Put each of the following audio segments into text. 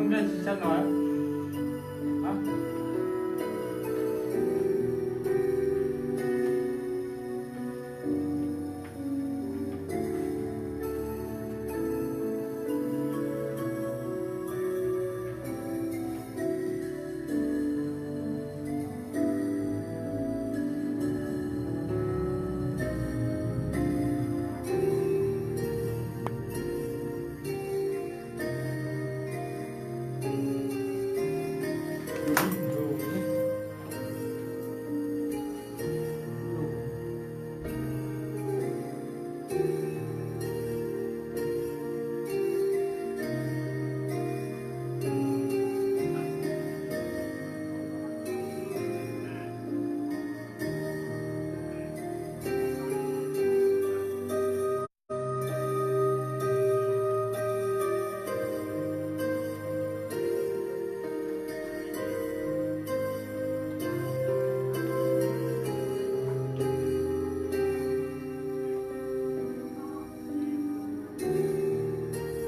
운전 진짜 나와요? 어?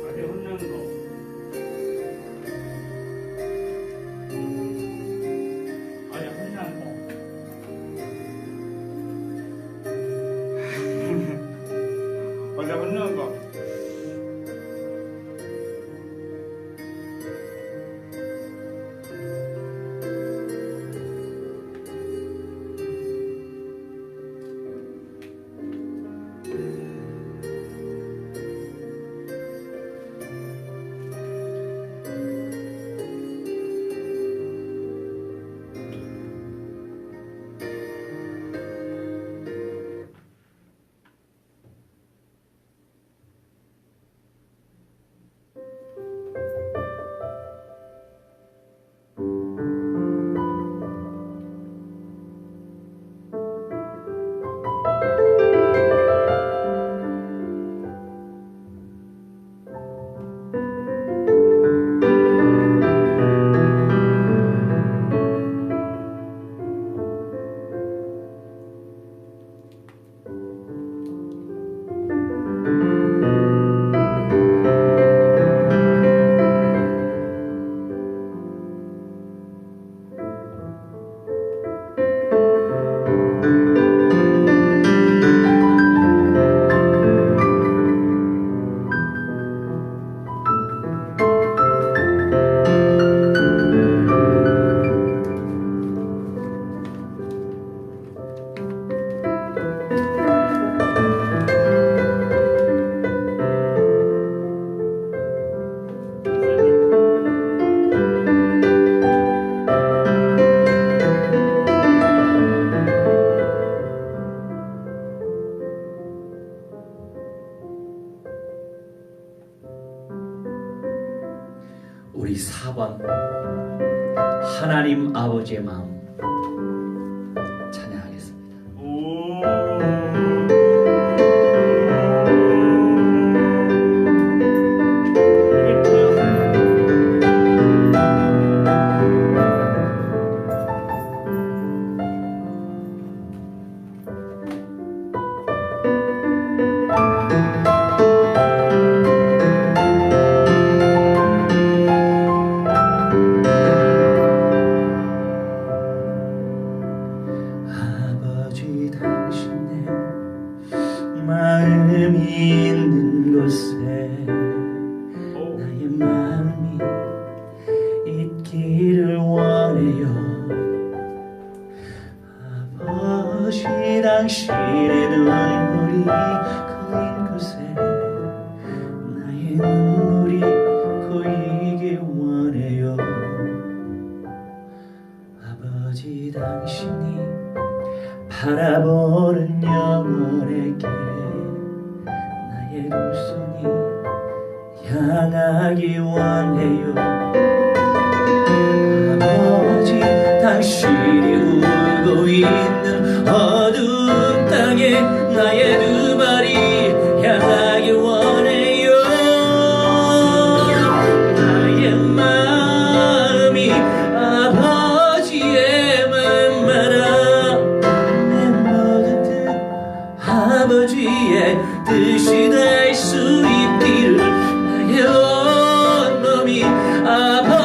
어디 혼난 거? 어디 혼난 거? 어디 혼난 거? 우리 4번 하나님 아버지의 마음 찬양하겠습니다. 아버지 당신의 마음이 있는 곳에 나의 마음이 있기를 원해요. 아버지 당신의 눈물이 고인 곳에 나의 눈물이 고이길 원해요. 아버지 당신이 바라보는 영혼에게 나의 두 손이 향하기 원해요. 아버지 당신이 울고 있는 어두운 땅에 나의 두 발이 향하기 원해요. 나의 마음이 아버지의 마음만아 내 모든 뜻 아버지의 뜻이 될 수 있기를 나의 온몸이 아버지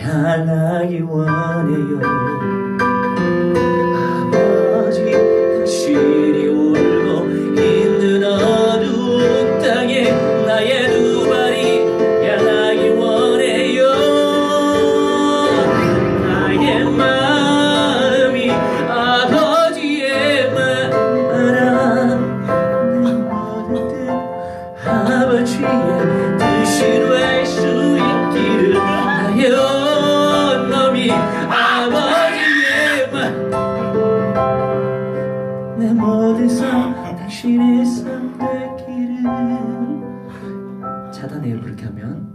향하기 원해요. 아버지 당신이 울고 힘든 어두운 땅에 나의 두 발이 향하기 원해요. 나의 마음이 아버지의 마라 내 모든 뜻 아버지의 뜻이 될 수 있기를 나의 온몸이 아버지의 내 모든 삶 당신의 삶 되기를. 차단해요 그렇게 하면.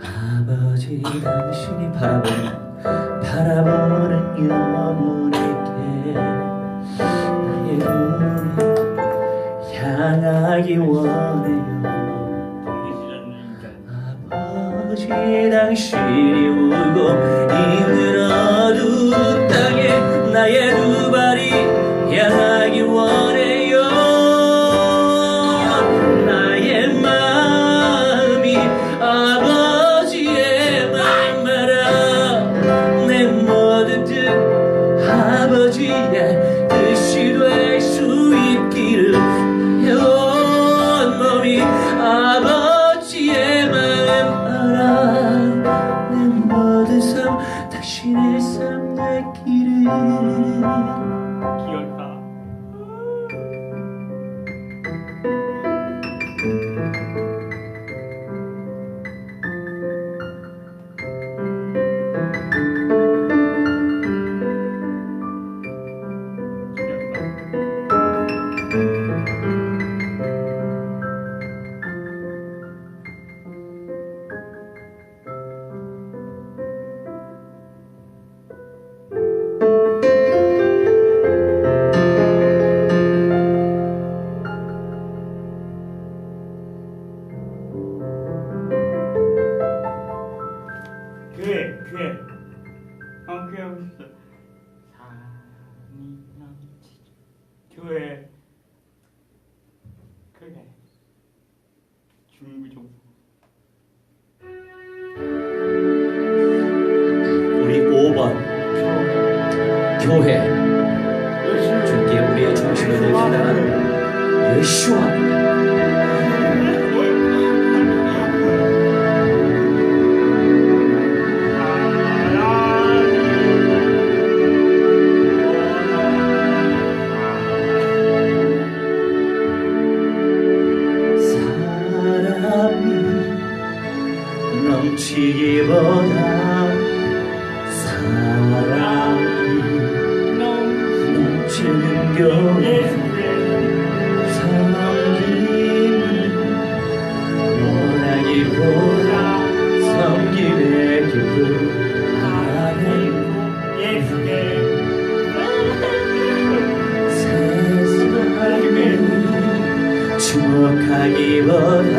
아버지 당신이 바라보는 영혼에게 나의 눈이 향하기 원해요. 아버지 당신이 울고 있는 어두운 땅에 나의 두 발이 향하기 원해요. 나의 마음이 아버지의 맘마라 내 모든 뜻 아버지의 뜻이 될 수 있기를. 온몸이 아버지의 마음 알아 내 모든 삶 당신의 삶 되기를. 귀엽다. 교회. 교회 하고 싶어. 사랑이 넘치죠. 교회. 그래. 중부종. 우리 5번 교회 주께 우리의 중심을 냅시다. 예수와 넘치기보다 사랑이 넘치는 교회 섬김이 원하기보다 섬김의 기쁨 안에 세상을 주목하기보다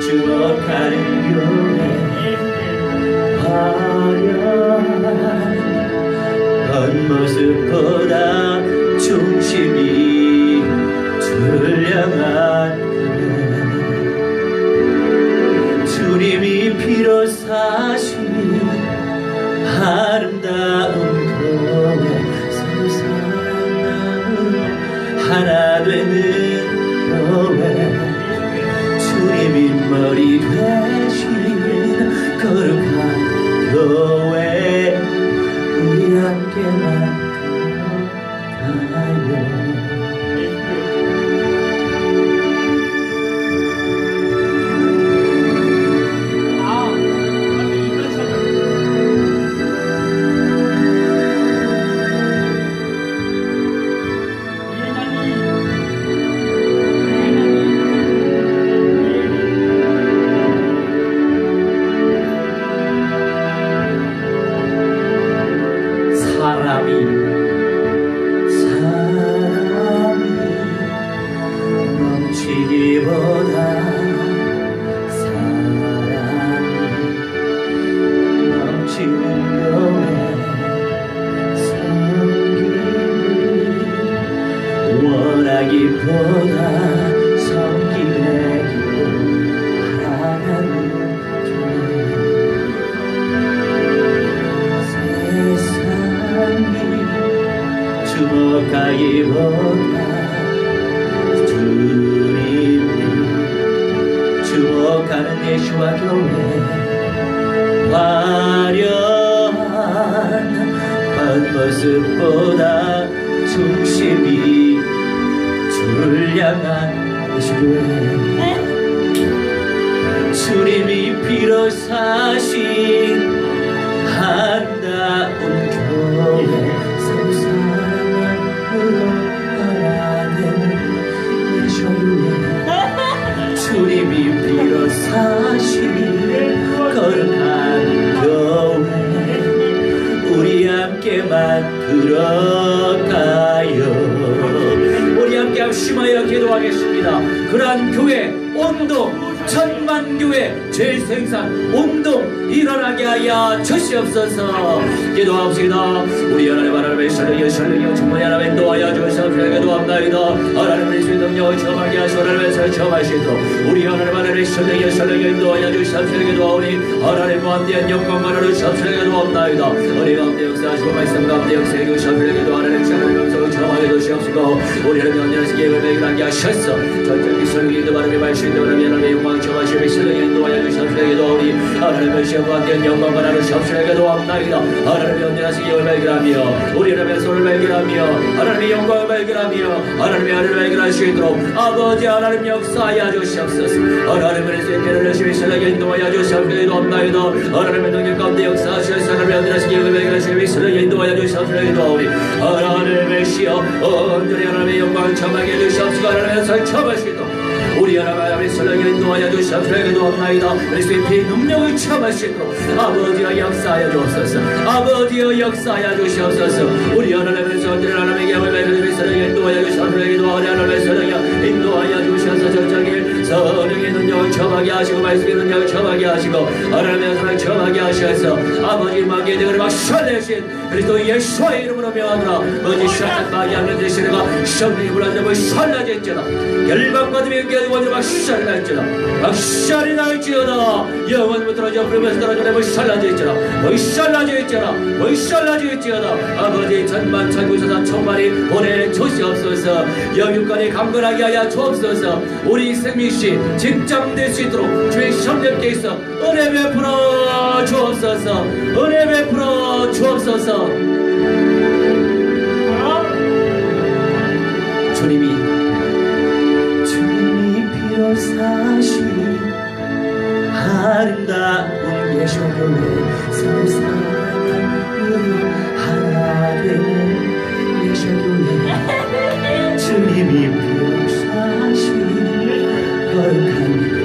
주목하는 교회 화려한 겉모습보다 중심이 투명한 교회 주님이 피로 사신 아름다운 교회 서로 사랑으로 하나 되는 교회 주님이 머리 되신 거룩한 교회 우리 함께 만들어가요. 주목하기보다 주님이 주목하는 예수와 교회 화려한 겉모습보다 중심이 주를 향한 예수교회 주님이 비로사신 아름다운 교회 성사랑으로 하나되는 예수교회 주님이 비로사신 거룩한 교회 우리 함께만 들어가요. 우리 함께 합심하여 기도하겠습니다. 그러한 교회 온동 천만교회 재생산 온동 일어나게 하여 주시옵소서. 기도합시다. 우리 하나님의 설령여 충만히 하나님 인도하여 주시옵소서. 기도합나이다. 하나님의 수 능력을 체험하게 하시고 하나님의 체험하시도록 우리 하나님의 설령여 인도하여 주시옵소서. 기도하오니 하나님 무한대한 영광만으로 주시옵소서. 기도합나이다. 우리 가운데 역사하시고 말씀 가운데 역사해 주시옵소서. 기도 하나님 영성을 체험하게 주시옵소서. 우리 하나님 언제나 계획을 매일하게 하셨어. 전적인 설교인도 바람이 말씀인도 하나님의 영광 처하시며 신령의 인도하여 주시옵소서. 기도하오니 하나님의 시험과 된 영광만 하는 시옵소서. 기도합나이다. 하나님의 언제나 계획을 발견하며 우리 하나님의 손을 발견하며 하나님의 영광을 발견하며 하나님의 하늘을 발견하시도록 아버지 하나님 역사하여 주시옵소서. 하나님의 세계를 열심히 신령의 인도하여 주시옵소서. 기도합나이다. 하나님의 능력 가운데 역사하셔서 하나님의 언제나 계획을 발견하시며 신령의 인도하여 주시옵소서. 기도하오니 하나님의 시험 온전히 하나님의 영광을 청하게 해주시옵소서. 하나님의 설쳐하시도록 우리 하나님의 설령에 인도하여 주시옵소서. 기도합나이다. 그리스도의 피 능력을 체험하시도록 아버지여 역사하여 주옵소서. 아버지여 역사하여 주시옵소서. 우리 하나님의 선들을 하나님의 영을 발견하여 설령에 인도하여 주시옵소서. 기도하오니 하나님의 설령에 인도하여 주시옵소서. 전적인 성령의 능력을 체험하게 하시고 말씀의 능력을 체험하게 하시고 하나님의 사랑을 체험하게 하셔서 아버지 마귀의 능을 막 살려신 그리스도 예수의 이름으로 명하노라. 어지 시작한 마귀하는 대신에가 성령이 불안함을 살라졌잖아. 결박받으며 깨지고 막살이 날지어다. 막살이 날지어다. 영원부터 옆으로면서 떨어져 내물 살라져 있잖아. 뭐 살라져 있잖아. 뭐 살라져 있지어다. 아버지 천만 천구천사 천만이 보내주시옵소서. 영육간이 강건하게 하여 주옵소서. 우리 생명시 직장될 수 있도록 주의 성령께 있어 은혜 베풀어 주옵소서. 은혜 베풀어 주옵소서. 주님이 비로사신 아름다운 예수교회 성사랑으로 하나 되는 예수교회 주님이 비로사신 거룩한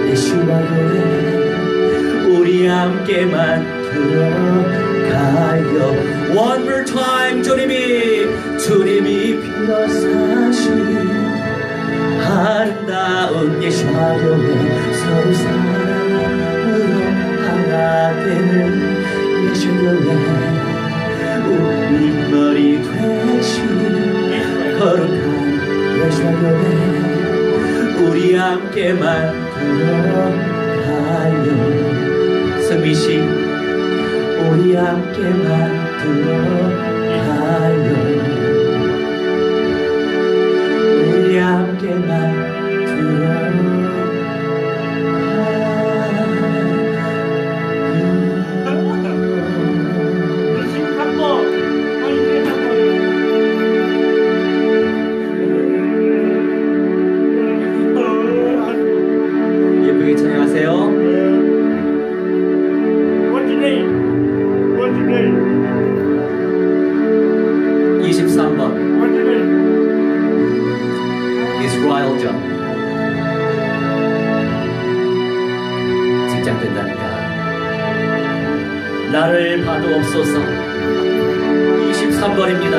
예수와 교회 우리 함께만 들어가요. One more time. 주님이 비로사신 아름다운 예수와 교회 서로 사랑으로 하나 되는 예수교회 우리 머리 되신 거룩한 예수와 교회 우리 함께만 들어가요. 승미씨 우리 함께만 들어가요. 우리 함께만 예쁘게 찬양하세요. What's your name? 23번 What's your name? Israel John. 직장된다니까 나를 봐도 없소서. 23번입니다.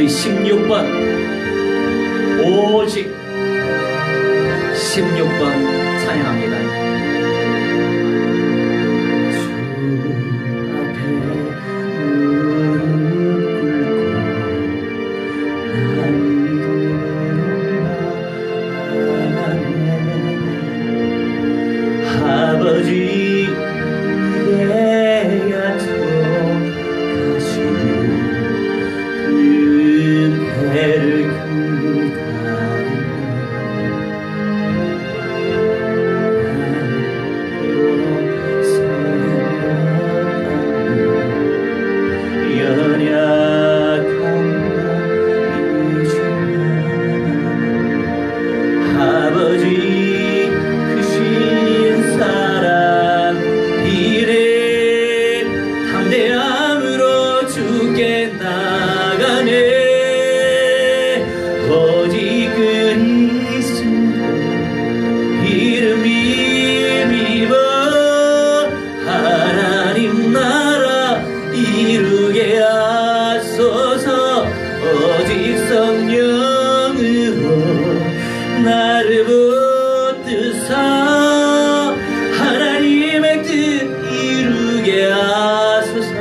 우리 16번 오직 16번 찬양합니다. 아버지 내가 돌아가신 은혜를 아버지 크신 사랑 이래 담대함으로 주께 나가네. 오직 그리스도 이름이 믿어 하나님 나라 이루게 하소서. 오직 성령으로 나를 붙드사 하나님의 뜻 이루게 하소서.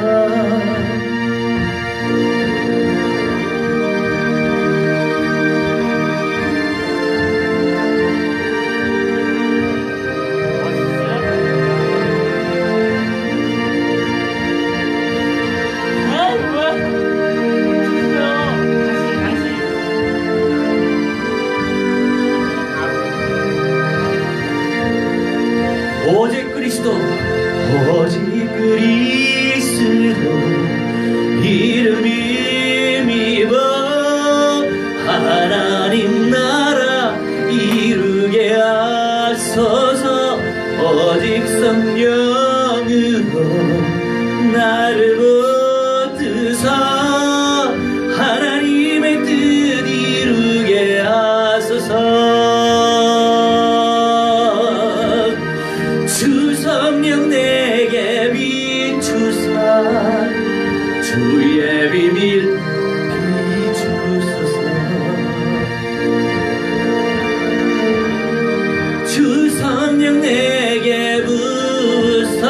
오직 그리스도 오직 그리스도 이름이 믿어 하나님 나라 이루게 하소서. 오직 성령으로 나를 붙드사 하나님의 뜻 이루게 하소서. 주 성령 내게 비추사 주의 비밀 비추소서. 주 성령 내게 부사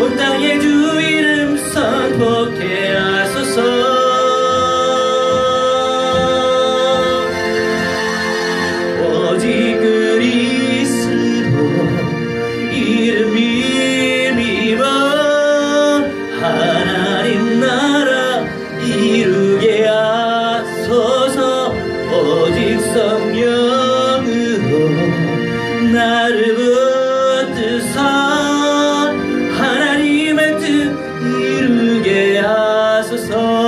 온 땅에 주 이름 선포케 하소서. 오직 그리스도 이름이 믿어 하나님 나라 이루게 하소서. 오직 성령으로 나를 붙드사 하나님의 뜻 이루게 하소서.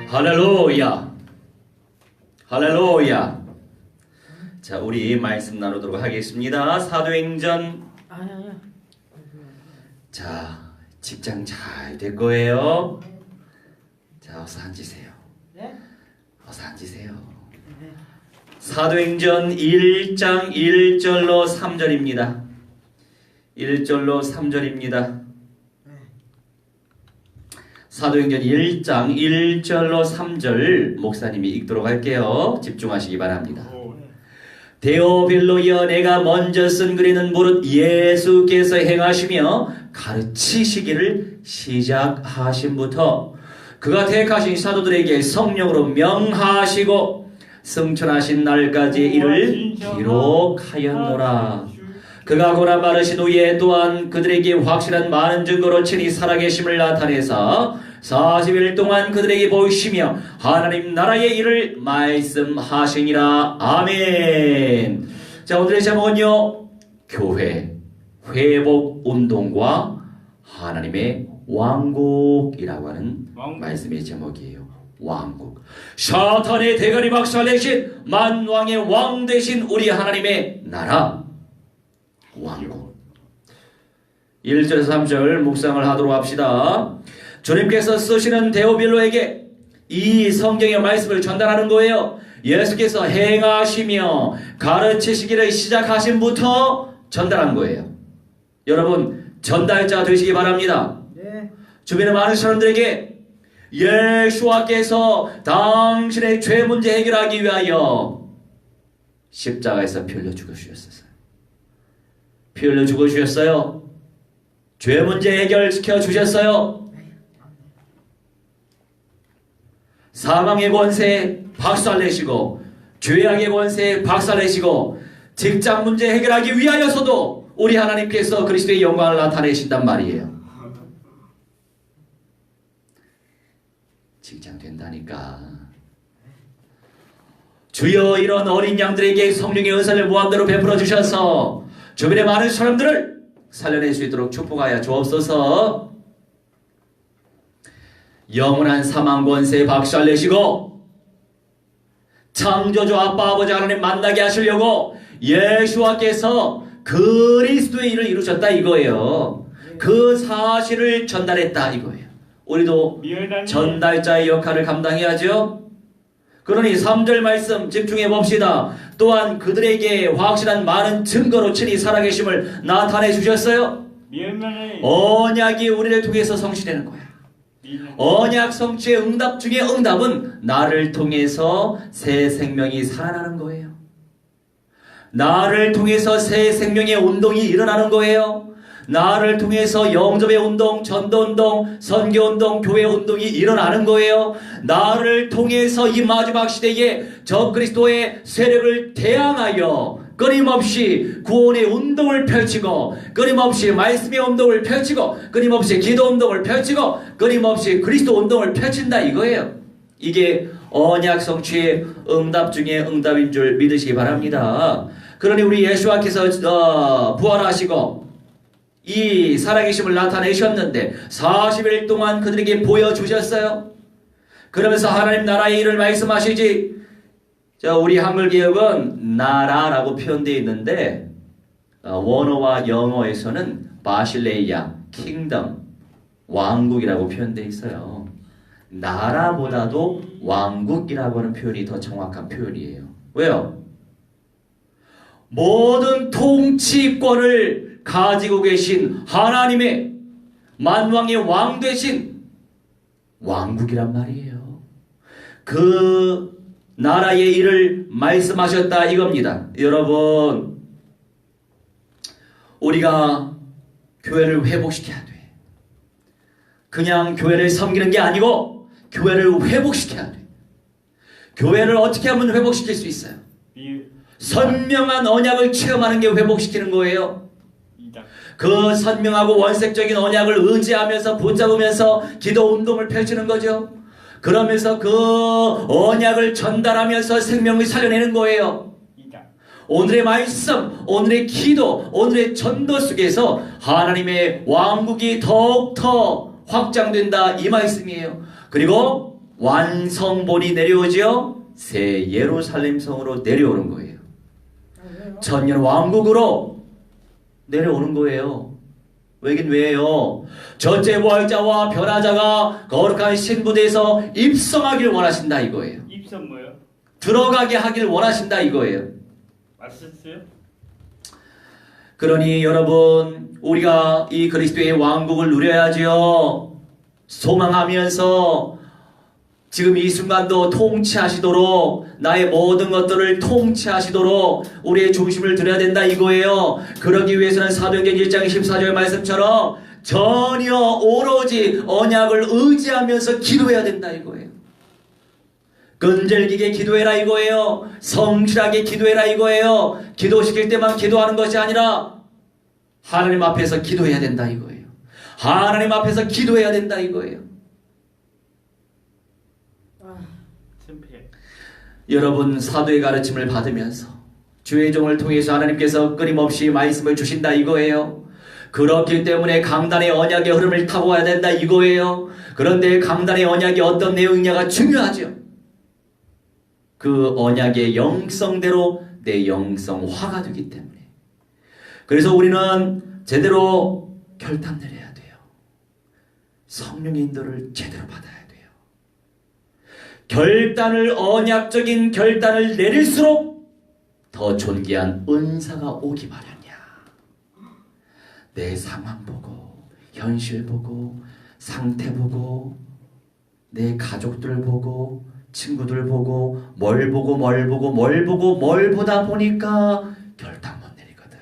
할렐루야, 할렐루야. 자, 우리 말씀 나누도록 하겠습니다. 사도행전. 자, 직장 잘 될 거예요. 자, 어서 앉으세요. 어서 앉으세요. 사도행전 1장 1절로 3절입니다. 1절로 3절입니다. 사도행전 1장 1절로 3절 목사님이 읽도록 할게요. 집중하시기 바랍니다. 데오빌로이여 내가 먼저 쓴 글에는 무릇 예수께서 행하시며 가르치시기를 시작하심부터 그가 택하신 사도들에게 성령으로 명하시고 승천하신 날까지 이를 기록하였노라. 그가 고난 받으신 후에 또한 그들에게 확실한 많은 증거로 친히 살아계심을 나타내사 40일 동안 그들에게 보이시며 하나님 나라의 일을 말씀하시니라. 아멘. 자, 오늘의 제목은요, 교회 회복 운동과 하나님의 왕국이라고 하는 왕국. 말씀의 제목이에요. 왕국. 사탄의 대가리 박살 대신 만왕의 왕 대신 우리 하나님의 나라. 왕국. 1절에서 3절 묵상을 하도록 합시다. 주님께서 쓰시는 데오빌로에게 이 성경의 말씀을 전달하는 거예요. 예수께서 행하시며 가르치시기를 시작하신부터 전달한 거예요. 여러분 전달자 되시기 바랍니다. 네. 주변의 많은 사람들에게 예수와께서 당신의 죄 문제 해결하기 위하여 십자가에서 피 흘려 죽으셨어요. 피 흘려 죽으셨어요. 죄 문제 해결시켜 주셨어요. 사망의 권세 박살내시고 죄악의 권세 박살내시고 직장 문제 해결하기 위하여서도 우리 하나님께서 그리스도의 영광을 나타내신단 말이에요. 직장 된다니까. 주여 이런 어린 양들에게 성령의 은사를 무한대로 베풀어 주셔서 주변의 많은 사람들을 살려낼 수 있도록 축복하여 주옵소서. 영원한 사망 권세 박살내시고 창조주 아빠 아버지 하나님 만나게 하시려고 예수와께서 그리스도의 일을 이루셨다 이거예요. 그 사실을 전달했다 이거예요. 우리도 전달자의 역할을 감당해야죠. 그러니 3절 말씀 집중해 봅시다. 또한 그들에게 확실한 많은 증거로 친히 살아계심을 나타내 주셨어요. 언약이 우리를 통해서 성취되는 거야. 언약 성취의 응답 중에 응답은 나를 통해서 새 생명이 살아나는 거예요. 나를 통해서 새 생명의 운동이 일어나는 거예요. 나를 통해서 영접의 운동, 전도운동, 선교운동, 교회운동이 일어나는 거예요. 나를 통해서 이 마지막 시대에 적그리스도의 세력을 대항하여 끊임없이 구원의 운동을 펼치고 끊임없이 말씀의 운동을 펼치고 끊임없이 기도 운동을 펼치고 끊임없이 그리스도 운동을 펼친다 이거예요. 이게 언약 성취의 응답 중에 응답인 줄 믿으시기 바랍니다. 그러니 우리 예수와께서 부활하시고 이 살아계심을 나타내셨는데 40일 동안 그들에게 보여주셨어요. 그러면서 하나님 나라의 일을 말씀하시지. 우리 한글 개혁은 나라라고 표현되어 있는데 원어와 영어에서는 바실레이아, 킹덤, 왕국이라고 표현되어 있어요. 나라보다도 왕국이라고 하는 표현이 더 정확한 표현이에요. 왜요? 모든 통치권을 가지고 계신 하나님의 만왕의 왕 되신 왕국이란 말이에요. 그 나라의 일을 말씀하셨다 이겁니다. 여러분, 우리가 교회를 회복시켜야 돼. 그냥 교회를 섬기는 게 아니고 교회를 회복시켜야 돼. 교회를 어떻게 하면 회복시킬 수 있어요? 선명한 언약을 체험하는 게 회복시키는 거예요. 그 선명하고 원색적인 언약을 의지하면서 붙잡으면서 기도 운동을 펼치는 거죠. 그러면서 그 언약을 전달하면서 생명을 살려내는 거예요. 오늘의 말씀, 오늘의 기도, 오늘의 전도 속에서 하나님의 왕국이 더욱더 확장된다 이 말씀이에요. 그리고 완성본이 내려오죠. 새 예루살렘 성으로 내려오는 거예요. 천년 왕국으로 내려오는 거예요. 왜긴 왜요? 첫째 부활자와 변화자가 거룩한 신부대에서 입성하길 원하신다 이거예요. 입성 뭐요? 들어가게 하길 원하신다 이거예요. 맞았어요? 그러니 여러분, 우리가 이 그리스도의 왕국을 누려야지요. 소망하면서 지금 이 순간도 통치하시도록, 나의 모든 것들을 통치하시도록 우리의 중심을 드려야 된다 이거예요. 그러기 위해서는 사도행전 1장 14절 말씀처럼 전혀 오로지 언약을 의지하면서 기도해야 된다 이거예요. 끈질기게 기도해라 이거예요. 성실하게 기도해라 이거예요. 기도시킬 때만 기도하는 것이 아니라 하나님 앞에서 기도해야 된다 이거예요. 하나님 앞에서 기도해야 된다 이거예요. 여러분, 사도의 가르침을 받으면서 주의 종을 통해서 하나님께서 끊임없이 말씀을 주신다 이거예요. 그렇기 때문에 강단의 언약의 흐름을 타고 가야 된다 이거예요. 그런데 강단의 언약이 어떤 내용이냐가 중요하죠. 그 언약의 영성대로 내 영성화가 되기 때문에. 그래서 우리는 제대로 결단 내려야 돼요. 성령의 인도를 제대로 받아야 돼요. 결단을, 언약적인 결단을 내릴수록 더 존귀한 은사가 오기 마련이야. 내 상황 보고, 현실 보고, 상태 보고, 내 가족들 보고, 친구들 보고, 뭘 보고 뭘 보다 보니까 결단 못 내리거든.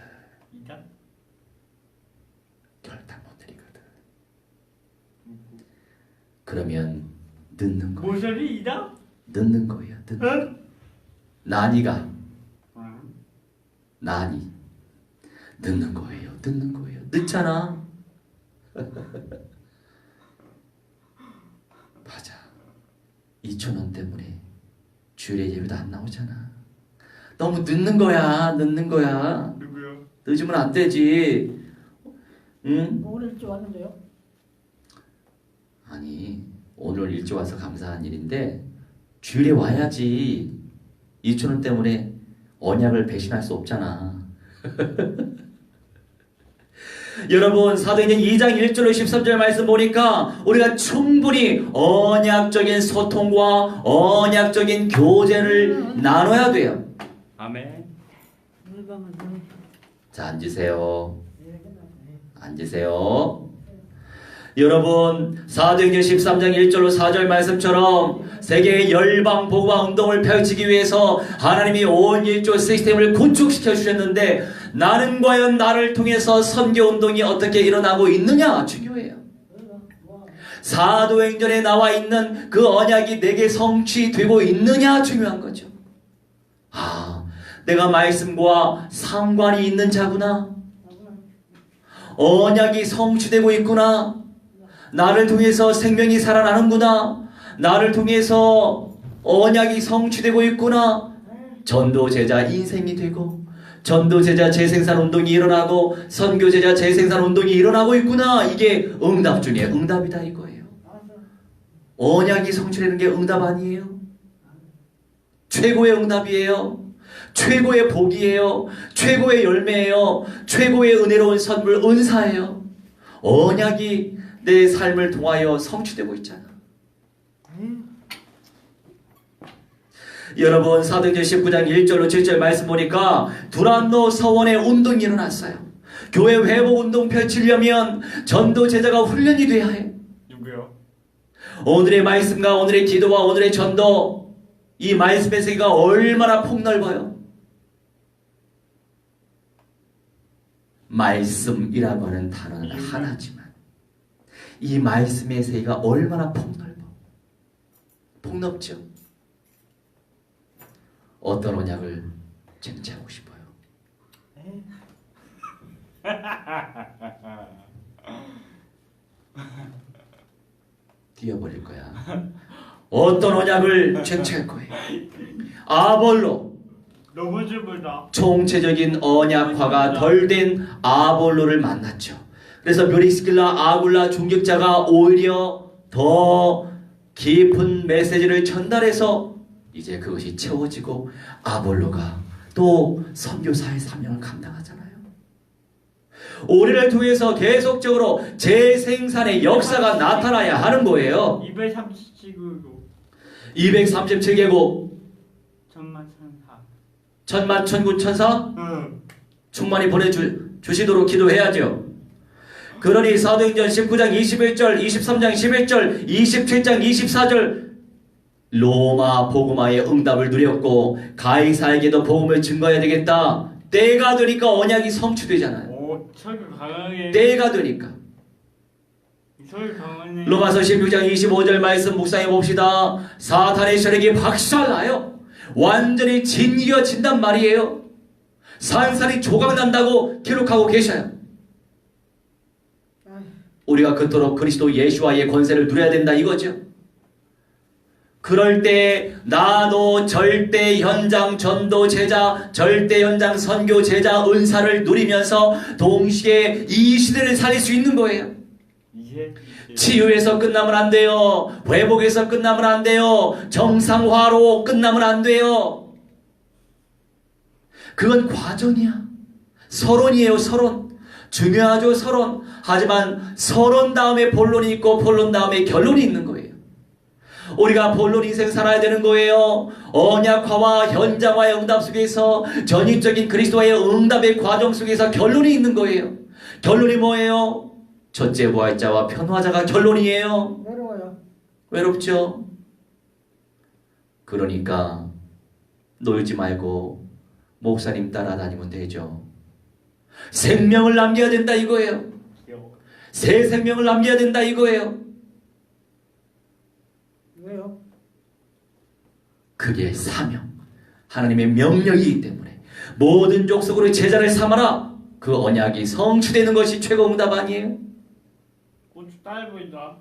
결단 못 내리거든. 그러면 늦는 거야. 모서리 이다? 늦는 거야. 늦는 거. 난이가 난이 늦는 거예요. 늦는 거예요. 늦잖아. 맞아. 2,000원 때문에 주일에 예배도 안 나오잖아. 너무 늦는 거야. 늦는 거야. 누구요? 늦으면 안 되지. 응? 오늘 일찍 왔는데요? 아니, 오늘 일찍 와서 감사한 일인데 주일에 와야지. 2,000원 때문에 언약을 배신할 수 없잖아. 여러분, 사도행전 2장 1절로 13절 말씀 보니까 우리가 충분히 언약적인 소통과 언약적인 교제를 나눠야 돼요. 아멘. 자, 앉으세요. 앉으세요. 여러분, 사도행전 13장 1절로 4절 말씀처럼 세계의 열방 복음화 운동을 펼치기 위해서 하나님이 온 일조 시스템을 구축시켜 주셨는데, 나는 과연 나를 통해서 선교 운동이 어떻게 일어나고 있느냐 중요해요. 사도행전에 나와 있는 그 언약이 내게 성취되고 있느냐 중요한 거죠. 아, 내가 말씀과 상관이 있는 자구나. 언약이 성취되고 있구나. 나를 통해서 생명이 살아나는구나. 나를 통해서 언약이 성취되고 있구나. 전도제자 인생이 되고, 전도제자 재생산 운동이 일어나고, 선교제자 재생산 운동이 일어나고 있구나. 이게 응답 중에 응답이다 이거예요. 언약이 성취되는 게 응답 아니에요? 최고의 응답이에요. 최고의 복이에요. 최고의 열매예요. 최고의 은혜로운 선물, 은사예요. 언약이 내 삶을 통하여 성취되고 있잖아. 여러분, 사도행전 19장 1절로 7절 말씀 보니까 두란노 서원에 운동이 일어났어요. 교회 회복 운동 펼치려면 전도 제자가 훈련이 돼야 해. 누구요? 오늘의 말씀과 오늘의 기도와 오늘의 전도, 이 말씀의 세계가 얼마나 폭넓어요. 말씀이라고 하는 단어는 하나지만 이 말씀의 세계가 얼마나 폭넓죠. 어떤 언약을 쟁취하고 싶어요? 뛰어버릴 거야. 어떤 언약을 쟁취할 거예요? 아볼로, 너무 질보다. 총체적인 언약화가 덜 된 아볼로를 만났죠. 그래서 묘리스길라 아굴라 중직자가 오히려 더 깊은 메시지를 전달해서 이제 그것이 채워지고 아볼로가 또 선교사의 사명을 감당하잖아요. 우리를 통해서 계속적으로 재생산의 역사가 나타나야 하는 거예요. 237개국 237개국 천만천사. 천만 천군 천사 응. 충만히 보내주시도록 기도해야죠. 그러니 사도행전 19장 21절 23장 11절 27장 24절 로마 복음화의 응답을 누렸고 가이사에게도 복음을 증거해야 되겠다. 때가 되니까 언약이 성취되잖아요. 오, 설교 강하게. 때가 되니까. 설교 강하네. 로마서 16장 25절 말씀 묵상해 봅시다. 사탄의 세력이 박살나요. 완전히 진이겨진단 말이에요. 산산이 조각난다고 기록하고 계셔요. 우리가 그토록 그리스도 예수와의 권세를 누려야 된다 이거죠. 그럴 때 나도 절대 현장 전도 제자, 절대 현장 선교 제자 은사를 누리면서 동시에 이 시대를 살릴 수 있는 거예요. 이제 치유에서 끝나면 안 돼요. 회복에서 끝나면 안 돼요. 정상화로 끝나면 안 돼요. 그건 과정이야. 서론이에요, 서론. 중요하죠, 서론. 하지만 서론 다음에 본론이 있고 본론 다음에 결론이 있는 거예요. 우리가 본론 인생 살아야 되는 거예요. 언약화와 현장화의 응답 속에서 전입적인 그리스도와의 응답의 과정 속에서 결론이 있는 거예요. 결론이 뭐예요? 첫째 부활자와 편화자가 결론이에요. 외로워요. 외롭죠? 그러니까 놀지 말고 목사님 따라다니면 되죠. 생명을 남겨야 된다 이거예요. 귀여워. 새 생명을 남겨야 된다 이거예요. 왜요? 그게 사명, 하나님의 명령이기 때문에 모든 족속으로 제자를 삼아라. 그 언약이 성취되는 것이 최고 응답 아니에요? 고추 딸 보인다.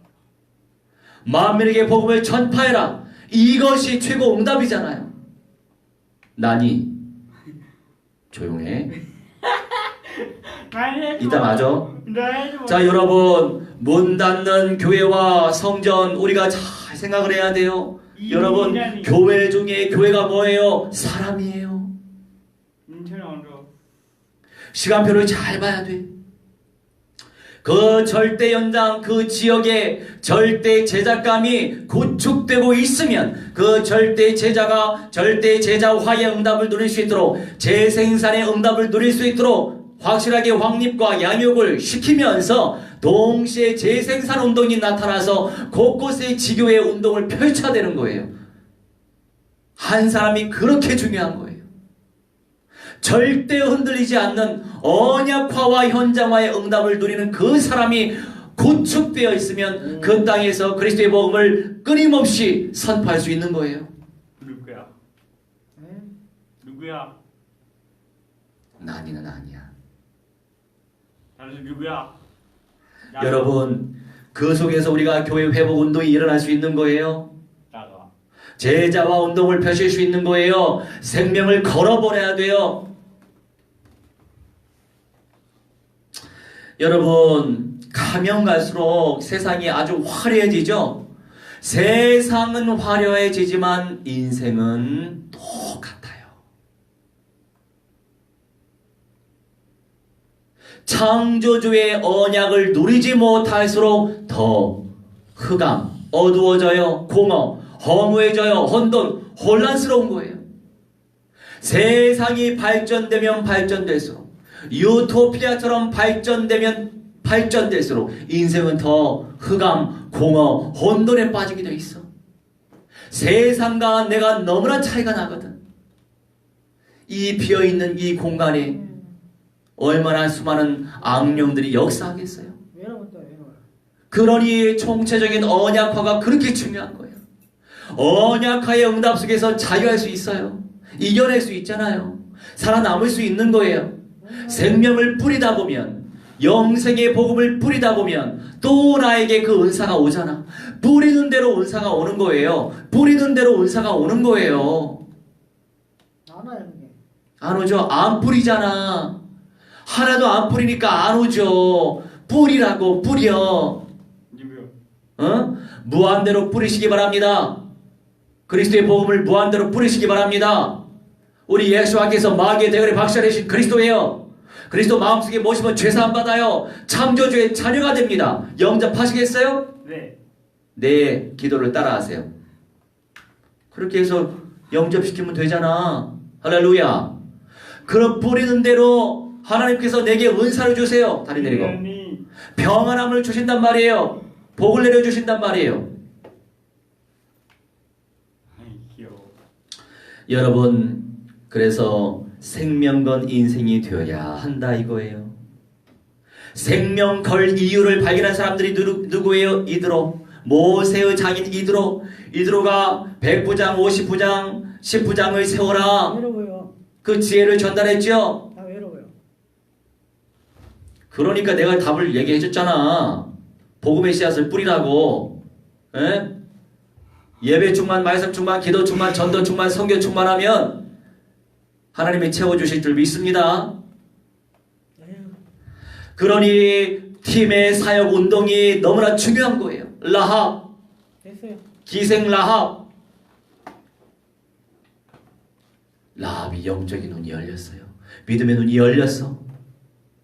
만민에게 복음을 전파해라. 이것이 최고 응답이잖아요. 나니 조용해. 이따 맞아. 자, 여러분, 문 닫는 교회와 성전 우리가 잘 생각을 해야 돼요. 여러분, 교회 중에 교회가 뭐예요? 사람이에요. 인천 언어. 시간표를 잘 봐야 돼. 그 절대 연장, 그 지역에 절대 제자감이 구축되고 있으면 그 절대 제자가 절대 제자화의 응답을 누릴 수 있도록, 재생산의 응답을 누릴 수 있도록 확실하게 확립과 양육을 시키면서 동시에 재생산 운동이 나타나서 곳곳에 지교의 운동을 펼쳐야 되는 거예요. 한 사람이 그렇게 중요한 거예요. 절대 흔들리지 않는 언약화와 현장화의 응답을 누리는 그 사람이 구축되어 있으면 그 땅에서 그리스도의 복음을 끊임없이 선포할 수 있는 거예요. 누구야? 네? 누구야? 나니는 아니야. 당신 누구야? 나가. 여러분, 그 속에서 우리가 교회 회복 운동이 일어날 수 있는 거예요. 나가. 제자화 운동을 펼칠 수 있는 거예요. 생명을 걸어버려야 돼요. 여러분, 가면 갈수록 세상이 아주 화려해지죠? 세상은 화려해지지만 인생은 똑같아요. 창조주의 언약을 누리지 못할수록 더 흑암, 어두워져요. 공허, 허무해져요. 혼돈, 혼란스러운 거예요. 세상이 발전되면 발전될수록, 유토피아처럼 발전되면 발전될수록 인생은 더 흑암, 공허, 혼돈에 빠지게 돼 있어. 세상과 내가 너무나 차이가 나거든. 이 비어있는 이 공간에 얼마나 수많은 악령들이 역사하겠어요. 외로웠다 외로워. 그러니 총체적인 언약화가 그렇게 중요한 거예요. 언약화의 응답 속에서 자유할 수 있어요. 이겨낼 수 있잖아요. 살아남을 수 있는 거예요. 생명을 뿌리다 보면, 영생의 복음을 뿌리다 보면 또 나에게 그 은사가 오잖아. 뿌리는 대로 은사가 오는 거예요. 뿌리는 대로 은사가 오는 거예요. 안 와요 그게. 안 오죠? 안 뿌리잖아. 하나도 안 뿌리니까 안 오죠. 뿌리라고, 뿌려. 누구야? 무한대로 뿌리시기 바랍니다. 그리스도의 복음을 무한대로 뿌리시기 바랍니다. 우리 예수님께서 마귀의 대가리 박살내신 그리스도예요. 그리스도 마음속에 모시면 죄사함 받아요. 창조주의 자녀가 됩니다. 영접하시겠어요? 네. 네, 기도를 따라하세요. 그렇게 해서 영접시키면 되잖아. 할렐루야. 그럼 뿌리는 대로 하나님께서 내게 은사를 주세요. 다리 내리고. 평안함을 주신단 말이에요. 복을 내려주신단 말이에요. 아이 귀여워. 여러분, 그래서 생명 건 인생이 되어야 한다 이거예요. 생명 걸 이유를 발견한 사람들이 누구예요? 이드로. 모세의 장인 이드로. 이드로가 100부장, 50부장, 10부장을 세워라. 외로워요. 그 지혜를 전달했죠. 다 외로워요. 그러니까 내가 답을 얘기해 줬잖아. 복음의 씨앗을 뿌리라고. 에? 예배 충만, 말씀 충만, 기도 충만, 전도 충만, 성교 충만하면 하나님이 채워주실 줄 믿습니다. 그러니 팀의 사역 운동이 너무나 중요한 거예요. 라합, 됐어요. 기생 라합. 라합이 영적인 눈이 열렸어요. 믿음의 눈이 열렸어.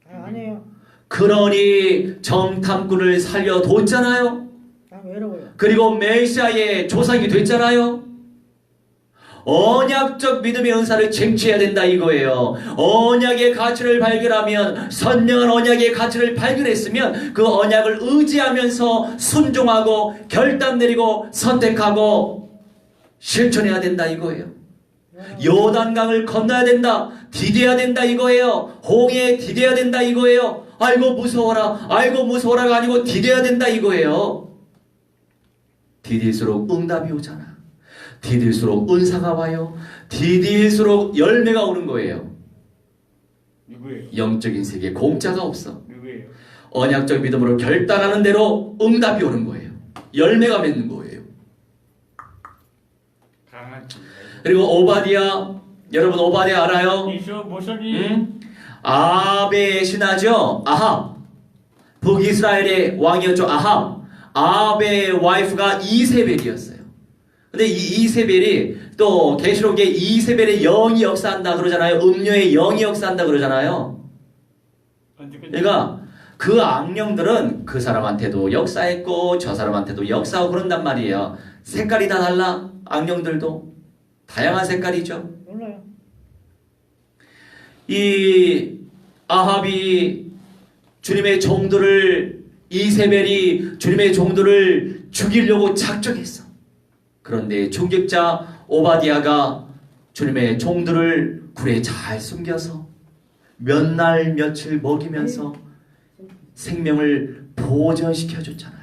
아니에요. 그러니 정탐꾼을 살려뒀잖아요. 외로워요. 그리고 메시아의 조상이 됐잖아요. 언약적 믿음의 은사를 쟁취해야 된다 이거예요. 언약의 가치를 발견하면, 선명한 언약의 가치를 발견했으면 그 언약을 의지하면서 순종하고 결단 내리고 선택하고 실천해야 된다 이거예요. 요단강을 건너야 된다, 디뎌야 된다 이거예요. 홍해에 디뎌야 된다 이거예요. 아이고 무서워라, 아이고 무서워라가 아니고 디뎌야 된다 이거예요. 디딜수록 응답이 오잖아. 디딜수록 은사가 와요. 디딜수록 열매가 오는 거예요. 누구예요? 영적인 세계에 공짜가 없어. 누구예요? 언약적 믿음으로 결단하는 대로 응답이 오는 거예요. 열매가 맺는 거예요. 강아지. 그리고 오바디아, 여러분 오바디아 알아요? 이쇼 모션이. 응? 아합의 신하죠. 아합, 북이스라엘의 왕이었죠. 아합. 아합의 와이프가 이세벨이었어요. 근데 이 이세벨이 또 계시록에 이세벨의 영이 역사한다 그러잖아요. 음료의 영이 역사한다 그러잖아요. 그러니까 그 악령들은 그 사람한테도 역사했고 저 사람한테도 역사하고 그런단 말이에요. 색깔이 다 달라. 악령들도 다양한 색깔이죠. 몰라요. 이 아합이 주님의 종들을, 이세벨이 주님의 종들을 죽이려고 작정했어. 그런데 중직자 오바디아가 주님의 종들을 굴에 잘 숨겨서 몇 날 며칠 먹이면서 생명을 보존시켜줬잖아요.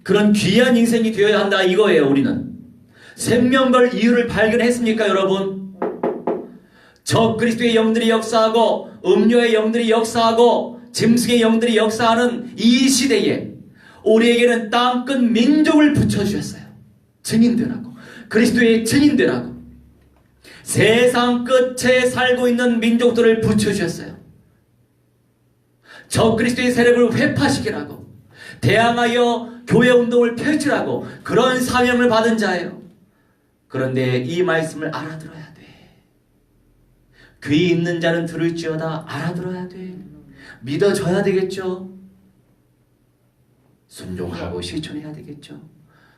그런 귀한 인생이 되어야 한다 이거예요. 우리는 생명 걸 이유를 발견했습니까 여러분? 적 그리스도의 영들이 역사하고 음료의 영들이 역사하고 짐승의 영들이 역사하는 이 시대에 우리에게는 땅끝 민족을 붙여주셨어요. 증인되라고, 그리스도의 증인되라고, 세상 끝에 살고 있는 민족들을 붙여주셨어요. 적 그리스도의 세력을 회파시키라고, 대항하여 교회 운동을 펼치라고, 그런 사명을 받은 자예요. 그런데 이 말씀을 알아들어야 돼. 귀 있는 자는 들을지어다. 알아들어야 돼. 믿어줘야 되겠죠. 순종하고 실천해야 되겠죠.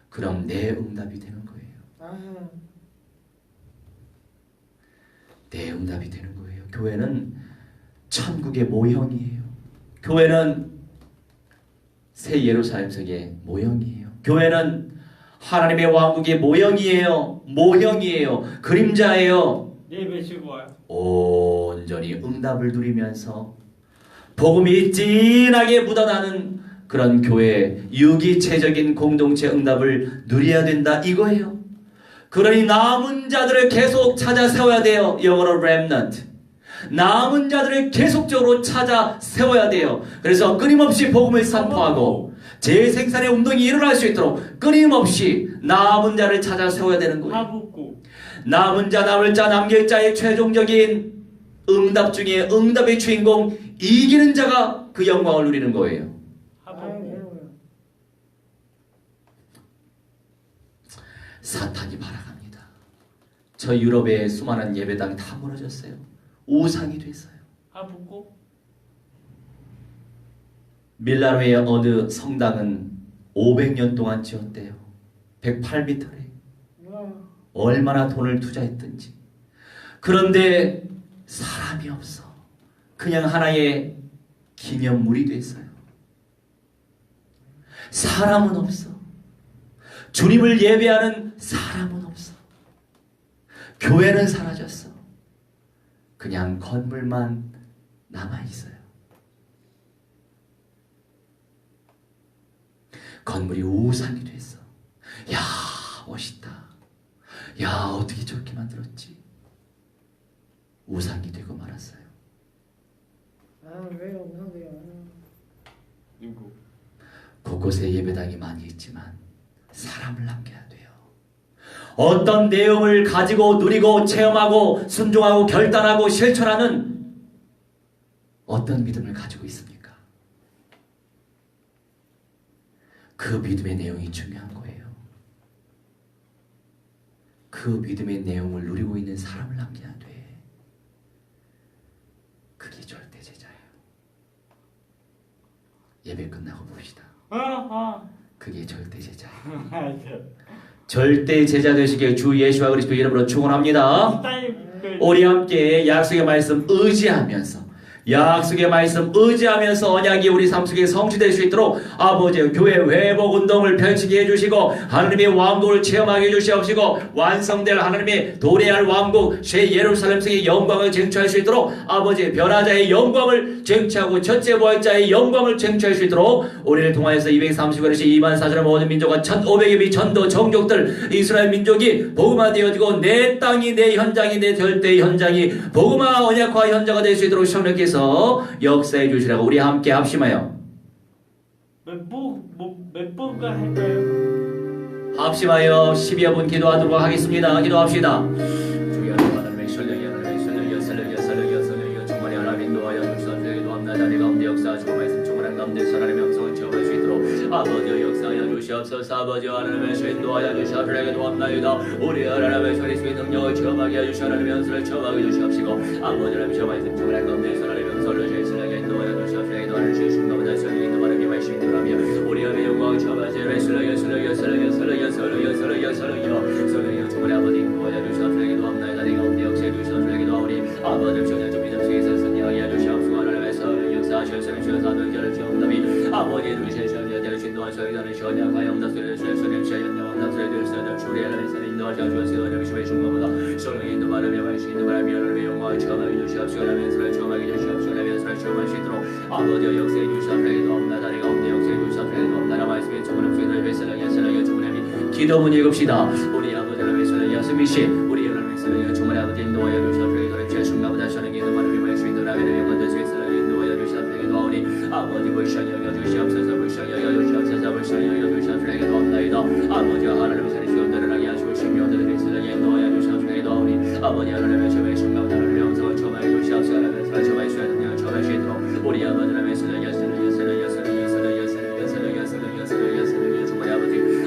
그럼 내 응답이 되는 거예요. 내 응답이 되는 거예요. 교회는 천국의 모형이에요. 교회는 새 예루살렘 성의 모형이에요. 교회는 하나님의 왕국의 모형이에요. 모형이에요. 그림자예요. 예배 치고 와요. 온전히 응답을 누리면서 복음이 진하게 묻어나는 그런 교회, 유기체적인 공동체 응답을 누려야 된다 이거예요. 그러니 남은 자들을 계속 찾아 세워야 돼요. 영어로 remnant. 남은 자들을 계속적으로 찾아 세워야 돼요. 그래서 끊임없이 복음을 선포하고 재생산의 운동이 일어날 수 있도록 끊임없이 남은 자를 찾아 세워야 되는 거예요. 하붓고. 남은 자, 남을 자, 남길 자의 최종적인 응답 중에 응답의 주인공, 이기는 자가 그 영광을 누리는 거예요. 사탄이 발악합니다. 저 유럽의 수많은 예배당이 다 무너졌어요. 우상이 됐어요. 하붓고. 밀라노의 어느 성당은 500년 동안 지었대요. 108m래. 얼마나 돈을 투자했든지. 그런데 사람이 없어. 그냥 하나의 기념물이 됐어요. 사람은 없어. 주님을 예배하는 사람은 없어. 교회는 사라졌어. 그냥 건물만 남아있어요. 건물이 우상이 됐어. 야, 멋있다. 야, 어떻게 저렇게 만들었지? 우상이 되고 말았어요. 왜요? 우상돼요? 누구? 곳곳에 예배당이 많이 있지만 사람을 남겨야 돼요. 어떤 내용을 가지고 누리고 체험하고 순종하고 결단하고 실천하는 어떤 믿음을 가지고 있습니까? 그 믿음의 내용이 중요한 거예요. 그 믿음의 내용을 누리고 있는 사람을 남겨야 돼. 그게 절대 제자예요. 예배 끝나고 봅시다. 그게 절대 제자예요. 절대 제자 되시길 주 예수와 그리스도 이름으로 축원합니다. 우리 함께 약속의 말씀 의지하면서 언약이 우리 삶 속에 성취될 수 있도록 아버지의 교회 회복 운동을 펼치게 해주시고 하나님의 왕국을 체험하게 해주시옵시고 완성될 하나님의 도래할 왕국 새 예루살렘 속의 영광을 쟁취할 수 있도록 아버지의 변화자의 영광을 쟁취하고 첫째 부활자의 영광을 쟁취할 수 있도록 우리를 통하여서 230원씩 2만 4천의 모든 민족과 1500의 전도 정족들 이스라엘 민족이 복음화되어지고 내 땅이 내 현장이 내 절대의 현장이 복음화 언약화 현장가 될 수 있도록 성령께서 역사해 주시라고 우리 함께 합심하여 몇 번가 할까요? 합심하여 10여 분 기도하도록 하겠습니다. 기도합시다. 주여 하나님의 설령 정말이 하나님 인도하여 주셔서 기도합니다. 내 가운데 역사하시고 말씀 충만한 가운데 하나님의 영성을 체험할 수 있도록 아버지 역사하여 주시옵소서. 아버지 하나님의 인도하여 주시옵소서. 기도합나이다. 우리 하나님의 소리수의 능력을 체험하게 해주시 하나님의 연수를 체험하게 해주시옵시고 아버지 하나님의 말씀 충만한 가운데 하나님의 영성을 주시옵소서. 인도하여 주시옵소서. 기도하는 주신 가운데 설령 인도하는 게 말씀이 들어가며 우리 하나님의 영광을 체험하시고 설령 정말 아버지 인도하여 주시옵소서. 기도합나이다. 내 가운데 역사해 주시옵소서. 기도하오니 아버지 전혀 좀 믿음 속에서 선량하게 해주시옵소서. 하나님의 역사하시옵소서. 주여사는 저를 주옵나미 아버지 주시옵소서. 신도와 저희들은 전약하여 엄다스를 수레수레 시연령 엄다스를 들서는 주리 하나님의 인도하셔 주옵소서. 주의 중간보다 성령의 인도 바르며 말씀 인도 바르며 하나님의 영광을 체험하게 주시옵소서. 하나님의 체험하게 주시옵소서. 하나님의 체험할 수 있도록 아버지 역사해 주시옵소서. 기도합니다. 다리 가운데 역사해 주시옵소서. 기도합니다. 말씀의 정원을 수행을 회설하게 설하게 주문함이 기도문 읽읍시다. 우리 아버지 하나님의 설하게 승리시 우리 하나님의 설하게 주문의 아버지 인도하여 주시옵소서. 기도를 주의 중간보다 성령의 인도 바르며 말씀 인도 하나님의 영광을 수행을 인도하여 주시옵소서. 기도하오니 아버지 불쌍히 여겨 주시옵소서. 불쌍히 여겨 주시옵소서. 불쌍히 여겨 주시옵소서. 기도합나이다. 아버지 하나님의 살이 주연들을 하시고 신명들을 설하게 인도하여 주시옵소서. 기도하오니 아버지 하나님의 죄의 중간보다 하나님의 영성을 처음하게 주시옵소서. 하나님의 살을 처음할 수 있는 영을 처음할 수 있도록 우리 아버지 하나님의 설하게 주문의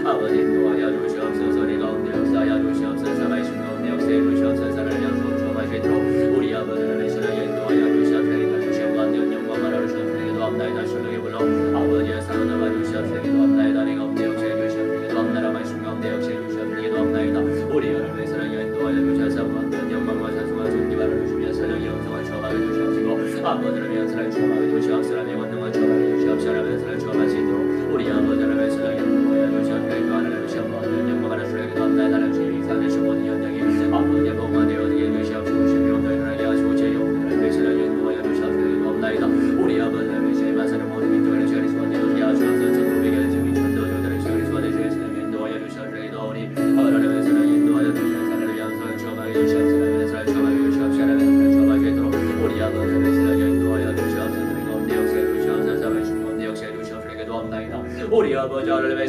아버지 인도하여 주시옵소서. 우리 가운데 역사하여 주시옵소서. 말씀 가운데 역사해 주시옵소서. 하나님의 영성을 처음할 수 있도록 우리 아버지 하나님의 설하게 인도하여 주시옵소서. 주시옵소서. 영광 말하러 주시옵소서. 기도합나이다. 설령에 불러 아버지의 사랑을 담아 주시옵소서. 기도합나이다. 내 가운데 역사해 주시옵소서. 기도합나이다. 말씀 가운데 역사해 주시옵소서. 기도합나이다. 우리 하나님의 사랑에 인도하여 주시옵소서. 영광과 찬송과 존귀 말하러 주시며 설령의 영성을 처음하게 주시옵시고 아버지의 연설을 처음하게 주시옵소서. 하나님의 원능을 처음하게 주시옵소서. 하나님의 연설을 처음할 수 있도록 우리 아버지 하나님의 사랑에 인도하여 주시옵소서. 하나님의 시험과 영광을 주시옵소서. 기도합나이다. 하나님 주님이 사는 모든 현장이 아버지의 복음화 되어지게 주시옵소서. 신명도 일어나게 하시고 제 영혼을 사랑에 인도하여 주시옵소서. 기도합나이다. 우리 아버지 하나님의 시험에 사는 모든 민족을 주의 소원에 되게 하시옵소서. 천국의 주님 천도조들을 주의 소원에 주의 사랑에 인도하여 주시옵소서. 기도하오니 하나님의 사랑에 인도하여 주시옵소서. 하나님의 연설을 처음하게 주시옵소서. 하나님의 연설을 처음하게 주시옵소서. 하나님의 연설을 처음하게 되도록 우리 아버지 하나님의 사랑에 인도하여 주시옵소서. 가운데 역사해 주시옵소서. 말씀 가운데 역사해 주시옵소서. 기도합나이다. 우리 아버지 하나님의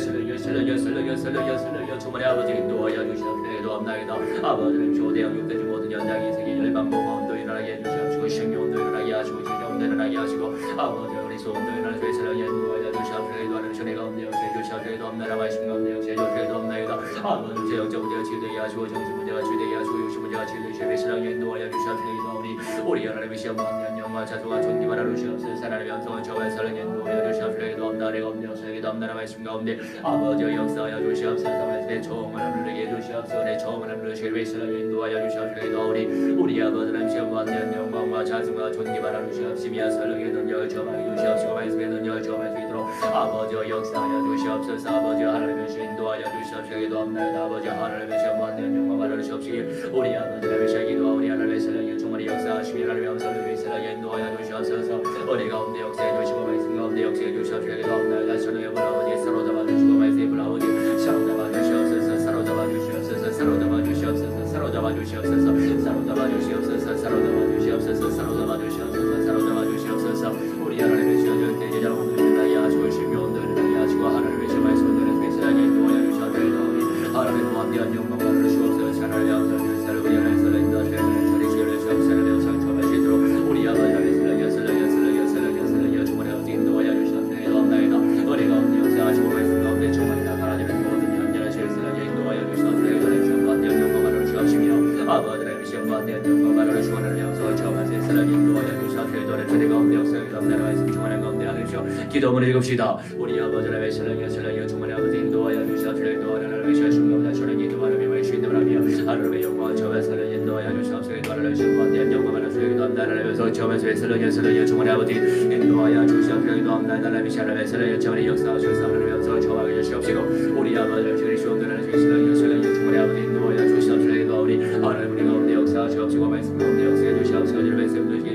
주문의 아버지 인도하여 주시옵소서. 기도합나이다. 아버지는 조대한 육대주 모든 현장이 세계 열방도 마음도 일어나게 해주시옵시고 생명도 일어나게 하시고 전영도 일어나게 하시고 아버지 우리 소원도 일어나게 해서 인도하여 주시옵소서. 기도하는 주의 가운데 역사해 주시옵소서. 기도합나이다. 말씀 가운데 역사해 주시옵소서. 기도합나이다. 아버지 제 영적 문제가 치유되게 하시고 정신 문제가 치유되게 하시고 육신 문제가 치유되게 하시고 인도하여 주시옵소서. 기도하오니 우리 하나님의 시험 받는 영광 찬송과 존귀 바라 주시옵소서. 하나님의 영성을 저와 사랑에 인도하여 주시옵소서. 기도합나이다. 가운데 역사해 기도합나이다. 말씀 가운데 아버지 역사하여 주시옵소서. 내 처음을 누르게 해주시옵소서. 내 처음을 누르시길 위해서 인도하여 주시옵소서. 기도하오니 우리 아버지는 시험 받는 영광과 찬송과 존귀 바라 주시옵시며 설령의 능력을 저하게 주시옵시고 말씀의 능력을 저할 수 있도록 아버지 역사하여 주시옵소서. 아버지 하나님의 인도하여 주시옵소서. 기도합나이다. 아버지 하나님의 시험 받는 영광 바라 주시옵시기 우리 아버지의 시험 기도하오니 하나님의 설령의 주머니 역사하시며 하나님의 영성을 위해서 인도하여 주시옵소서. 우리 가운데 역사해 주시고 말씀 가운데 역사해 주시옵소서. 기도합나이다. 설령의 불아버지 사로잡아 주시고 말씀의 불아버지 사로잡아 주시옵소서. 사로잡아 주시옵소서. 사로잡아 주시옵소서. 사로잡아 주시옵소서. 사로잡아 주시옵소서. 사로잡아 주시옵소서. 사로잡아 주시옵소서. 사로잡아 주시옵소서. 우리 하나님의 시험을 대제자로 하시고 신명들을 하시고 하나님 기도문을 읽읍시다. 우리 아버지 하나님의 사랑이여 충만히 아버지 인도하여 주시옵소서. 인도하여 하나님의 시험과 저는 기도하는 믿음의 신들하며 하나님의 영광 처음에서는 인도하여 주시옵소서. 하나님의 신부한테 영광을 주시기도 합니다. 하나님의 처음에서 사랑이여 충만히 아버지 인도하여 주시옵소서. 기도합니다. 하나님의 사랑이여 저는 역사하셔서 하나님의 영광을 처음하게 주시옵시고 우리 아버지를 주시옵소서. 하나님의 사랑이여 충만히 아버지 인도하여 주시옵소서. 기도하오니 하나님 우리 가운데 역사하시옵시고 말씀 가운데 역사해 주시옵소서. 말씀 주시옵소서.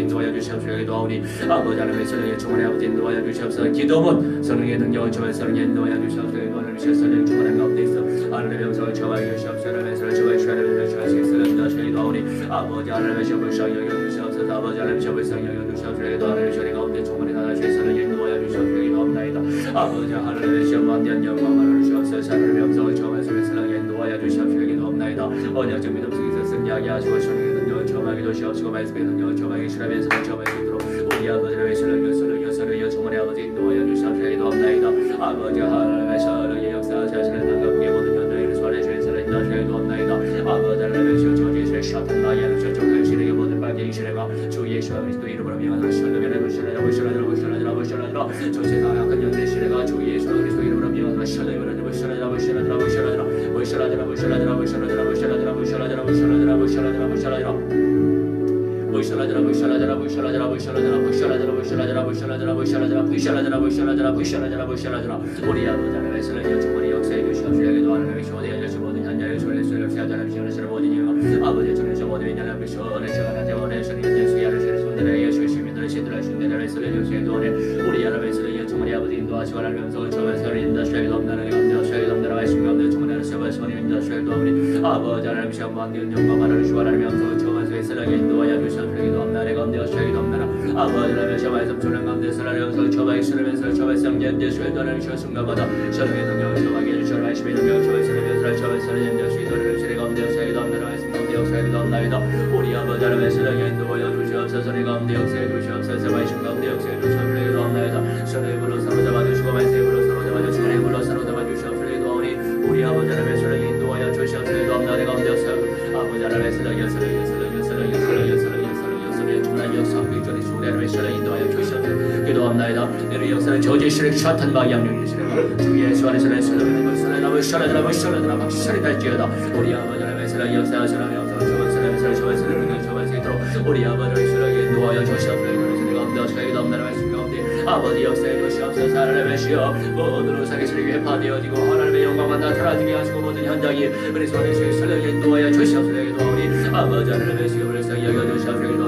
인도하여 주시옵소서. 기도하오니 아버지 하나님의 사랑에 충만히 아버지 인도하여 주시옵소서. 기도문 성령의 능력을 처음에 사랑에 인도하여 주시옵소서. 하나님의 사랑에 충만한 가운데 있어 하나님의 영성을 처하여 주시옵소서. 하나님의 사랑을 처하여 주시옵소서. 기도하오니 아버지 하나님의 시험을 성령여 주시옵소서. 아버지 하나님의 시험을 성령여 주시옵소서. 하나님의 사랑 가운데 충만히 하나님의 사랑에 인도하여 주시옵소서. 기도합니다. 아버지 하나님의 시험만 된 영광을 주시옵소서. 하나님의 영성을 처하여 사랑에 인도하여 주시옵소서. 기도합니다. 언약적 믿음 속에서 승리하게 하시고 성령의 능력을 처하게 주시옵시고 말씀의 능력을 처하게 주시라면서 처하게 주도록 우리 아버지의 사랑이여 충만히 아버지 인도하여 주시옵소서. 기도합니다. 아버지 하나님의 사랑의 역사하시는 한가운데 모든 현장을 소환해 주신 사랑이 기도합니다. 아버지 하나님의 저주의 샤탄 나이아는 저쪽을 실에게 모든 발견이 실해가 주 예수와 그리스도 이름으로 명하노라. 전세 나약한 연대 실해가 주 예수와 그리스도 이름으로 명하노라. 우리 아버지 하나님의 사랑이여 충만히 역사해 주시옵소서. 하나님의 시원해 주시 모든 현장을 sollesul fiatana visione 모든 아버지 저는 저 모든 인연을 비춰내 시간한테 원해 주님 예수야를 손들에 예수 시민들의 시들의 신들의 쓰레 요새 돈에 우리 하나님의 사랑이여 충만히 아버지 인도하시고 하나님의 영성을 처음에서 인도하시고 없나는 감사하시고 없나는 말씀 가운데 충만히 세월 손이 인도하시고 우리 아버지 하나님 시험 받는 영광 하나님의 하나님의 영성을 처음에서 사랑에 인도하여 주시옵소서. 없나는 감사하시고 없나는 아버지 하나님의 시험에서 조랑 가운데 사랑의 영성을 처음에 쓰면서 처음에 성전 예수의 돈을 주셨음가보다 사랑의 능력을 처음하게 주시라. 말씀의 능력을 처음에 쓰면서 처음에 사랑의 예수의 돈을 주시라. 가운데 역사에 없나는 말씀 가운데 역사에 없나이다. 우리 아버지 하나님의 사랑에 인도하여 주시옵소서. 내 가운데 역사에 주시옵소서. 말씀 가운데 역사에 주시옵소서. 없나이다. 선의 입으로 사로잡아 주시고 말씀의 입으로 사로잡아 주시고 내 입으로 사로잡아 주시옵소서. 우리 아버지 하나님의 사랑에 인도하여 주시옵소서. 없나 내 가운데 역사 아버지 하나님의 사랑에 충만한 역사 비전의 수레를 사랑에 인도하여 주시옵소서. 기도합나이다. 내의 역사는 저지시를 샤탄 방향을 주시라. 주 예수 안에서 내 사랑을 살아라 박수를 달지어다. 우리 아버지 하나님의 사랑에 역사하시는 사랑의 저번에 있도록 우리 아버지의 사랑에 인도하여 주시옵소서. 아버지 역사에 주시옵소서. 하나님의 시여 모든 우상의 소리에 회파되어지고 하나님의 영광만 나타나지게 하시고 모든 현장이 그리스도 안에서의 사랑에 인도하여 주시옵소서. 우리 아버지 하나님의 시여 그리스도 여겨주시옵소서.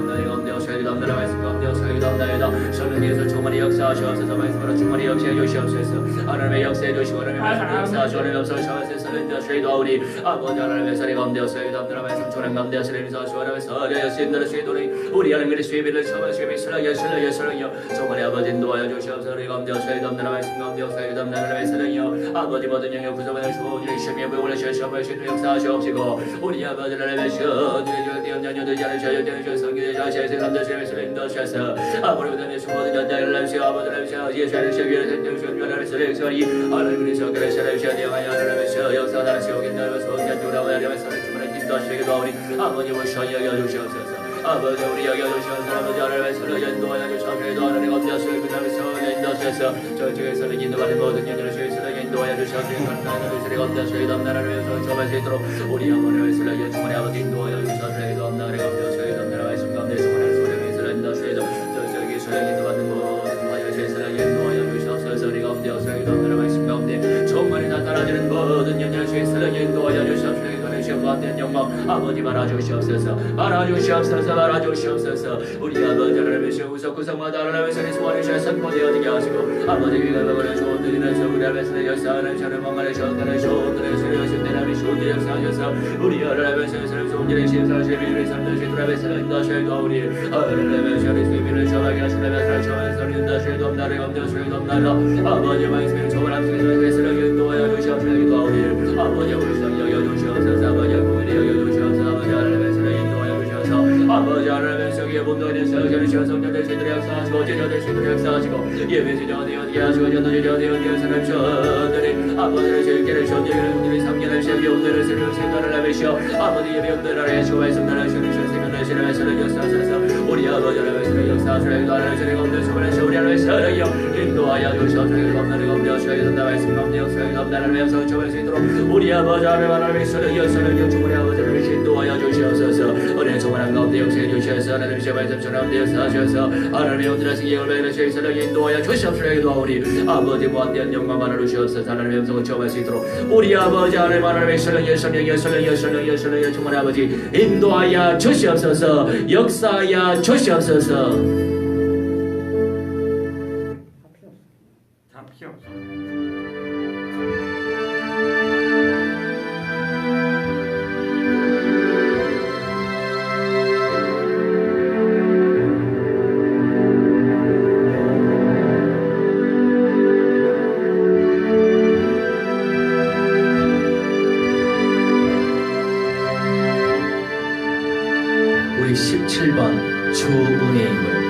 기도합니다. 말씀 가운데 역사에 기도합니다. 성령께서 충만히 역사하시옵소서. 말씀으로 충만히 역사해 주시옵소서. 하나님의 역사해 주시고 하나님의 말씀으로 역사하시고 하나님의 역사하시옵소서. 기도하오니 아버지 하나님의 사랑 가운데 역사에 기도합니다. 말씀 초랑 가운데 역사에 기도하시고 하나님의 사랑의 역사에 기도하니 우리 하나님의 수비를 처음에 사랑이여 충만히 아버지 인도하여 주시옵소서. 우리 가운데 역사에 기도합니다. 말씀 가운데 역사에 기도합니다. 하나님의 사랑이여 아버지 모든 영역 구성을 주시고 우리 시험에 보고를 시험하시는 역사하시옵시고 우리 아버지 하나님의 시여 되지 않으셔야 성경의 자세에 사람들의 수를 인도하셔서 아버지 모든 모든 연장을 남시오 아버지 남시오 예수의 시기를 생명시오 변화를 쓰레기소리 하나님의 성결의 시를 되어가야 하나님의 시여 역사 나시오 긴다고 소견주라고 하나님의 사랑 주문을 인도하시기도 하오니 아버지 모셔 여겨주시옵소서. 아버지 우리 여겨주시옵소서. 아버지 하나님의 사랑 인도하여 주시옵소서. 하나님 감사하시고 그다음에 인도하셔서 저쪽에서는 인도하는 모든 연결을 주시옵소서. 인도하여 주시옵소서. 하나님의 감사하시고 하나님의 사랑 처음에 수 있도록 우리 아버지의 사랑에 충만히 아버지 인도하여 주시옵소서. 하나님 감사하시고 하나님의 말씀 가운데 충만한 소령의 사랑 인도하시옵소서. 저쪽에 사랑 인도받는 모든 화요의 사랑에 인도하여 주시옵소서. 우리 가운데 사랑이 하나님의 말씀 가운데 충만히 나타나지는 모든 연결을 사랑에 인도하여 주시옵소서. 시험받는 영광 아버지 말아주시옵소서. 우리 아버지 하나님의 시험 구성마다 하나님의 선의 소원을 잘 선포되어지게 하시고 아버지 위가 먹으는 좋은들이나 우리 하나님의 선의 역사하는 저를 망하는 쇼들의 쇼들의 소리가 신대람이 쇼들 역사하셔서 우리 하나님의 선의 소원들의 신사실 비밀의 삶들 시도람의 선을 인도하셔도 우리 하나님의 선의 비밀을 처하게 하시려면 처음에 선을 인도하셔도 없나를 감정하셔도 없나라 아버지 말씀을 초월함속에서 그리스도를 인도하여 주시옵소서. 우리 아버지 우리 성 여겨주시옵소서. 아버지 우리 여겨주시옵소서. 아버지 하나님의 선을 인도하여 주셔서 아버지 하나님의 성의 분노에 대해서 성전들 시들의 역사하시고 제자들 시들의 역사하시고 예배 지정하되 어디게 하시고 전도지 어디 사람 전들이 아버지를 즐기를 전쟁을 우리를 삼견을 시험이 오늘을 세를 생각을 하시오 아버지 예배 오늘을 하시고 말씀 나라시는 세면을 실험하시는 역사하셔서 우리 아버지 하나님의 주의 역사하시라 기도하라 주의 검도 주문에 주무리하라 주여 인도하여 주시옵소서 검도를 검도 주의 전다 말씀 검도 역사 검다를 외워서 주문할 수 있도록 우리 아버지 하나님의 하나님 주문의 아버지를 인도하여 주시옵소서 은혜充满한 가운데 역사해 주시옵소서 하나님 주의 말씀처럼 되어서 하나님의 온전하신 계획을 발견하시옵소서 인도하여 주시옵소서 기도하오니 아버지 무한대한 영광만을 주시옵소서 하나님의 음성을 체험할 수 있도록 우리 아버지 하나님의 성령 충만한 아버지 인도하여 주시옵소서 역사하여 주시옵소서. 다 필요 없어. 우리 17번 주 은혜의 힘을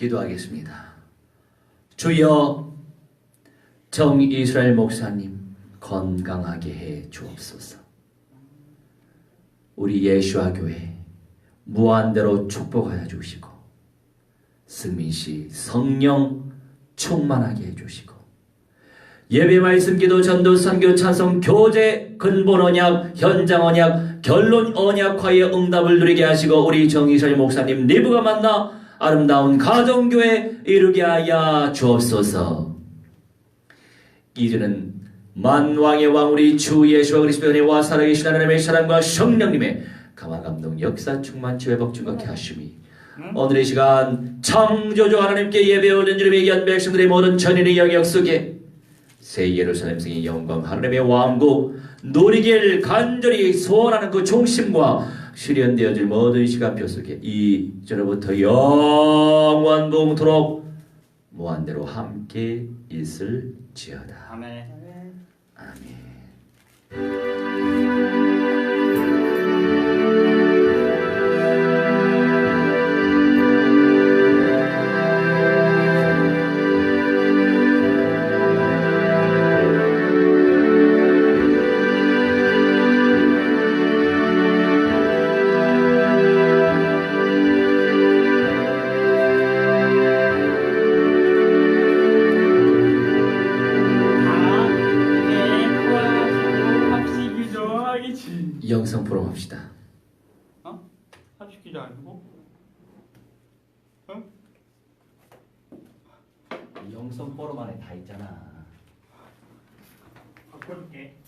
기도하겠습니다. 주여, 정이스라엘 목사님 건강하게 해 주옵소서. 우리 예수와 교회 무한대로 축복하여 주시고 승민씨 성령 충만하게 해주시고 예배 말씀 기도 전도 선교 찬송 교제 근본 언약 현장 언약 결론 언약화의 응답을 누리게 하시고 우리 정이스라엘 목사님 내부가 만나 아름다운 가정교회 이루게 하여 주옵소서. 이제는 만왕의 왕 우리 주 예수와 그리스도의 은혜와 살아계신 하나님의 사랑과 성령님의 강화 감동 역사 충만 지혜 복 증거케 하심이 오늘의 시간 창조주 하나님께 예배 올린 예기한 백성들의 모든 전인의 영역 속에 새 예루살렘 성의 영광 하나님의 왕국 누리길 간절히 소원하는 그 중심과 실현되어질 모든 시간표 속에 이전부터 영원동토록 무한대로 함께 있을지어다. 아멘. 아멘. 영성 포럼 합시다. 합시키자 아니고 영성 포럼 안에 다 있잖아. 바꿔줄게.